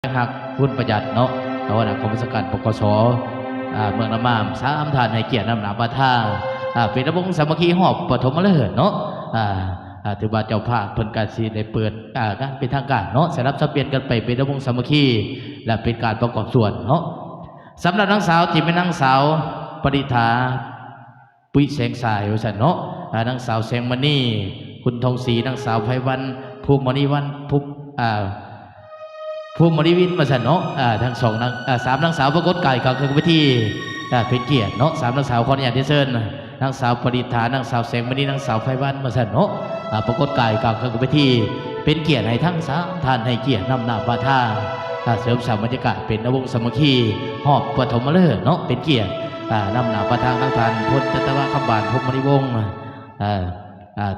หักหุ้นประหยัดเนาะแต่ว่าของราชการปกสเมืองน้ำมาม3 ท่านให้เกียรตินำหนาประท่าเป็นระบบสามัคคีหอบปฐมฤกษ์เนาะถือว่าเจ้าภาพเพิ่นการสีได้เปิดงานเป็นทางการเนาะสลับสับเปลี่ยนกันไปเป็นระบบสามัคคีและเป็นการประกอบส่วนเนาะสำหรับนางสาวที่เป็นนางสาวปริธาปุ้ยแสงสายว่าซั่นเนาะนางสาวแสงมณีคุณทองศรีนางสาวไพวันภูมิมณีวันภูมิมณีวินมาสั่นเนาะทั้ง2 นาง3 นางสาวปรากฏกายกับคือวิธีเป็นเกียรติเนาะ3 นางสาวขออนุญาตเชิญนางสาวปริธานางสาวแสงมณีนางสาวไพวันมาสั่นเนาะปรากฏกายกับคือวิธีเป็นเกียรติให้ทั้ง3 ท่านให้เกียรตินำหน้าประท่าเสริมสร้างบรรยากาศเป็นวงสามัคคีหอบปฐมฤกษ์เนาะเป็นเกียรตินำหน้าประท่าทั้งท่านพลจัตวะคำบานพรหมนิวงศ์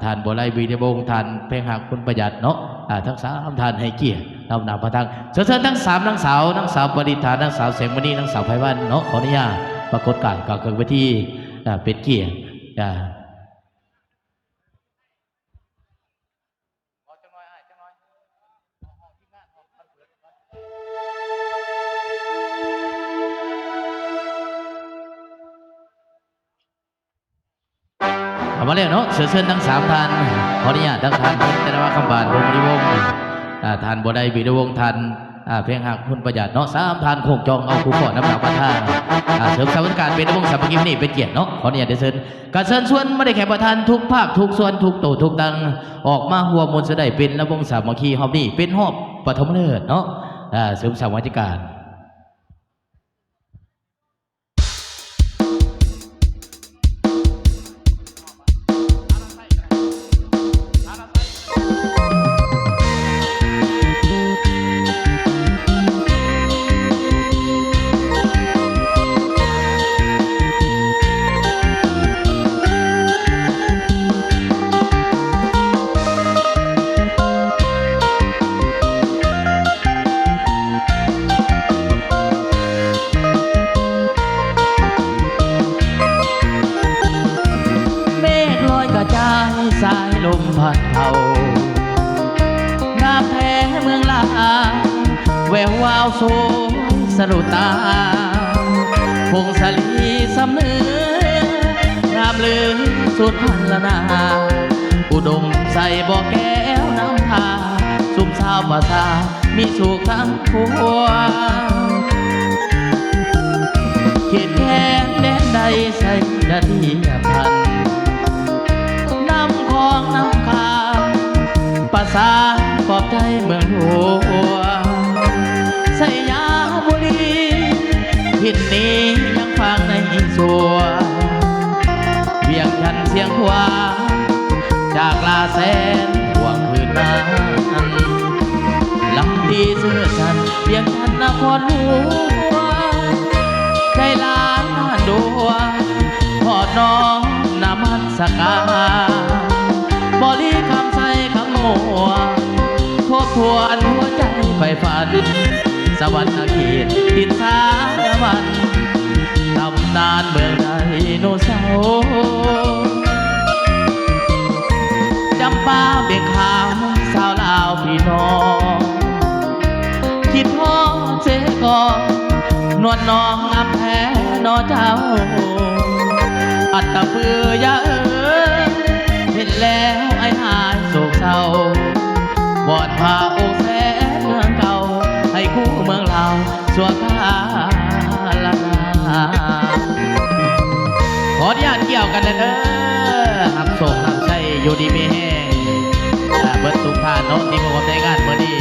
ท่านบัวไลวีในวงท่านเพ่งหักคุณประหยัดเนาะทั้ง3 ท่านให้เกียรตินำหน้าประท่าเชิญทั้ง3 นางสาวปริธานางสาวแสงมณีนางสาวไพวันเนาะขออนุญาตปรากฏกายกับเครื่องวิธีเป็นเกียรติมาเลยเนาะเชิญทั้ง3 ท่านขออนุญาตทั้งท่านแต่ว่าคำบานพรหมนิวงศ์ท่านบัวไลวีในวงท่านเพียงหักคุณประหยัดเนาะ3 ท่านโคงจองเอาคู่ขอน้ำหนักประท่าเสริมสร้างบรรยากาศเป็นวงสามัคคีนี่เป็นเกียรติเนาะขออนุญาตเชิญการเชิญชวนไม่ได้แข่งประธานทุกภาคทุกส่วนทุกโตทุกตังออกมาหัวมนต์จะได้เป็นระวงสามัคคีหอบนี่เป็นหอบปฐมฤกษ์เนาะเสริมสร้างบรรยากาศสายลมพัดเผางามแท้เมืองลาแวววาวสวยสะดุดตาพงศลีสำเนืองามลือสุดพันละนาอุดมใส่บ่อแก้วน้ำพาสุมสาวภาษามีสุขทั้งพวงเขียนแค่แดนใดใส่นาทีพันน้ำคาภาษาปลอบใจเมืองหัวสยามบุรีทิศนี้ยังฟังในสัวเวียงชันเสียงหวานจากลาแสนห่วงคืนนั้นลำดีเสื้อฉันเวียงชันนครหลวงใจล้านดวงพอดน้องนมัสการบริคำใส่คำมัวทบทวนหัวใจไฟฝันสวรรค์เขตติดสารวันตำนานเมืองไดโนเสาร์จำปาเบียงขาวสาวลาวพี่น้องคิดท้อเจกอนวลน้องงามแท้นอเจ้าอัตตะเปือยาเห็นแล้วไอ้หายโศกเศร้าวอดพาองค์แสนเมืองเก่าให้คู่เมืองเราสัวกาลนาขออนุญาตเกี่ยวกันเด้อหักโศกหักใจอยู่ดีมีแห้งเบิดสุขานเนาะที่ผมได้งานเมื่อนี้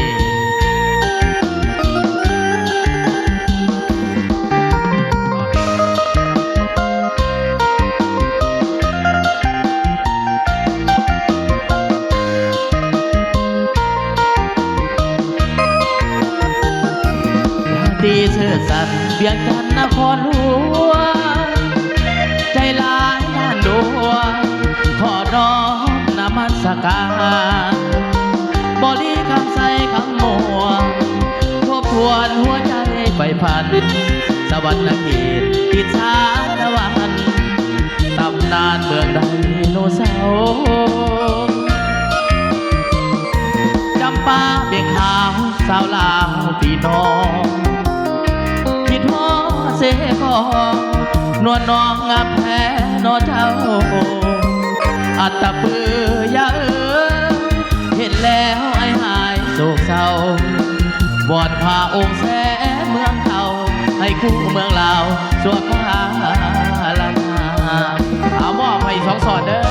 ตีเสื้อสัตว์เบียงจันนครหลวงใจลายล้านดวงขอน้อมนมัสการบริคำใส่คำมัวทบทวนหัวใจไฟพันสวรรค์เขตติดสารวันตำนานเมืองไดโนเสาร์จำปาเบียงขาวส าวลาวพี่น้องคิดฮอดเสกองนวลน้องงามแพ้นอเจ้าอัตตะปือยาเห็นแล้วไอ้หายโศกเศร้าวอนพาองค์แสนเมืองเขาให้คู่เมืองลาวสัวข้าลำนาเอามอบให้สองสอนเด้อ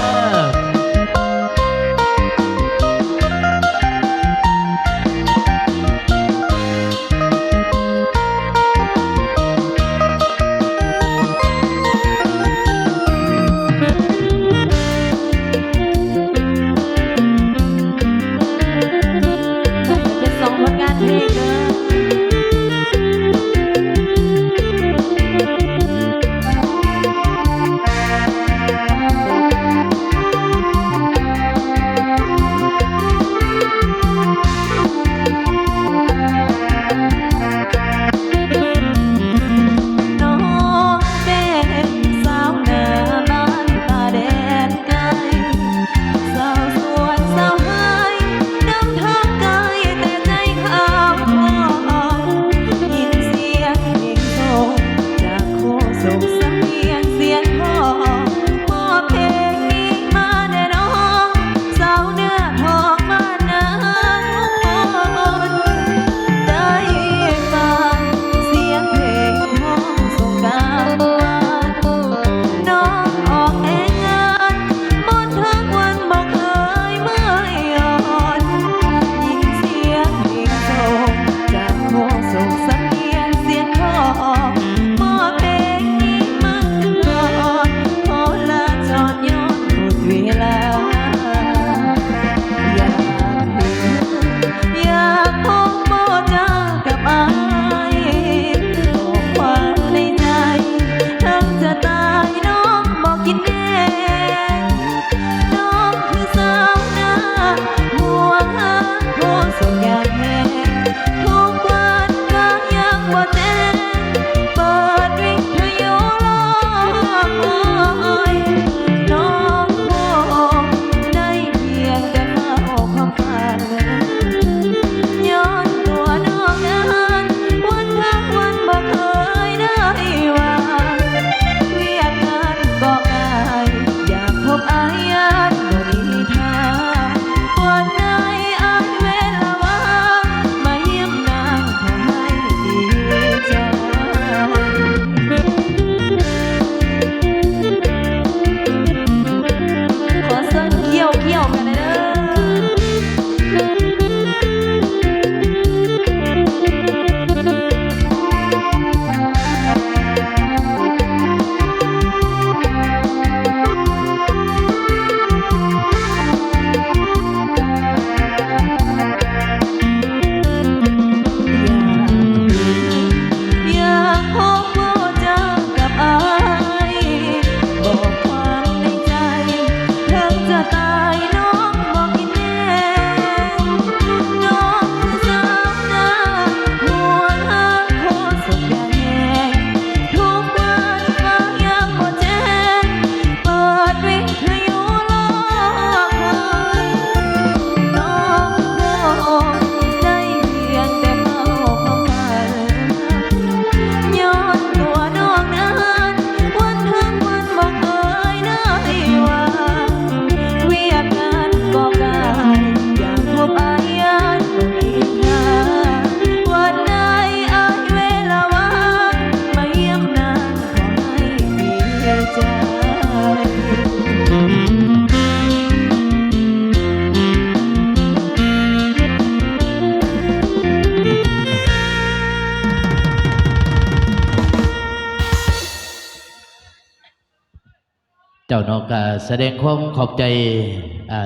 เจ้านอกแสดงความขอบใจ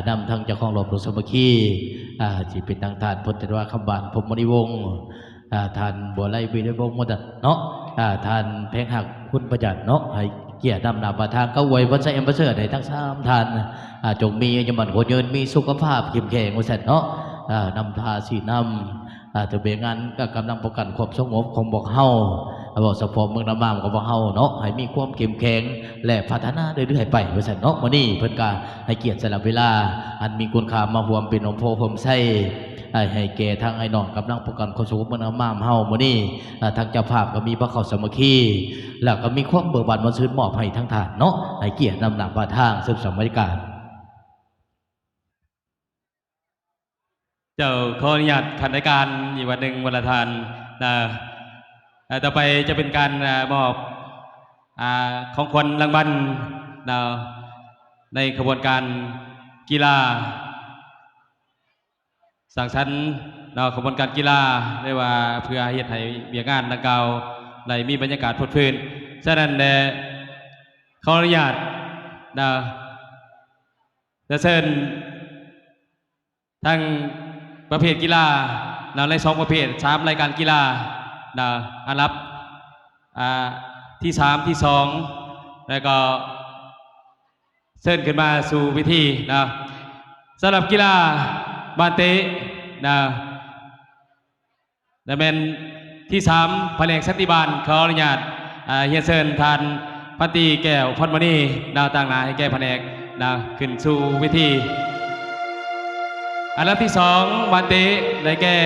นำทางเจ้าของหลวงปู่สมัคคีที่เป็นทางทานพุทธวาคำบานพรหมนิวงศ์ทานบัวไล่วิริวงศ์มดเนาะทานแพงหักคุณประจัดเนาะให้เกียรตินำนาประทางก็ไว้วัดไซเอ็มเบอร์เซอร์ในทั้งสามทานจงมียมันโหยืนมีสุขภาพเข้มแข็งวัดเนาะนำทาสีนำจะเบียงานก็กำลังประกันความสงบของบอกเฮา บอกสปอร์ตเมืองน้ำมามกับพวกเฮาเนาะให้มีความเข้มแข็งและพัฒนาเรื่อยๆไปบริษัทเนาะมื้อนี้เพิ่นก็ให้เกียรติสละเวลาอันมีคุณค่ามาร่วมเป็นองค์โพผมใส่ให้แก่ทางไอ้น้องกำลังประกันคนสูงเมืองน้ำมามเฮามื้อนี้ทางเจ้าภาพก็มีพระเข้าสามัคคีแล้วก็มีความเบิกบานมาซื้อมอบให้ทั้งท่านเนาะให้เกียรตินำหนักมาทางสืบสานบรรยากาศเจ้าขออนุญาตขันในการอีกวันหนึ่งวันละทานต่อไปจะเป็นการมอบของขวัญรางวัลในขบวนการกีฬาสั่งชั้นขบวนการกีฬาได้ว่าเพื่อเหตุให้เบียงานดังกล่าวในมีบรรยากาศพดพื้นฉะนั้นขออนุญาตจะเชิญทั้งประเภทกีฬาใน2ประเภท3รายการกีฬาอันดับที่3ที่2แล้วก็เชิญขึ้นมาสู่พิธีสำหรับกีฬาบาเตะและเป็นที่3แผนกสันติบาลขออนุญาตเฮียเชิญทานพันตีแก้วพรมณีต่างหน้าให้แก่แผนกขึ้นสู่พิธีอันดับที่2บาเตะได้แก่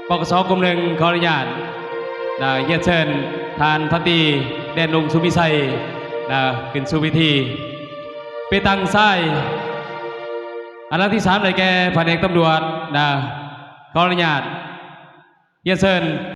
ปกสกลุ่ม1ขออนุญาตเฮียเชิญทานพันตีแดนลงสุวิชัยขึ้นสู่พิธีเปตังไส้อันดับที่3ได้แก่แผนกตำรวจขออนุญาตเฮียเชิญ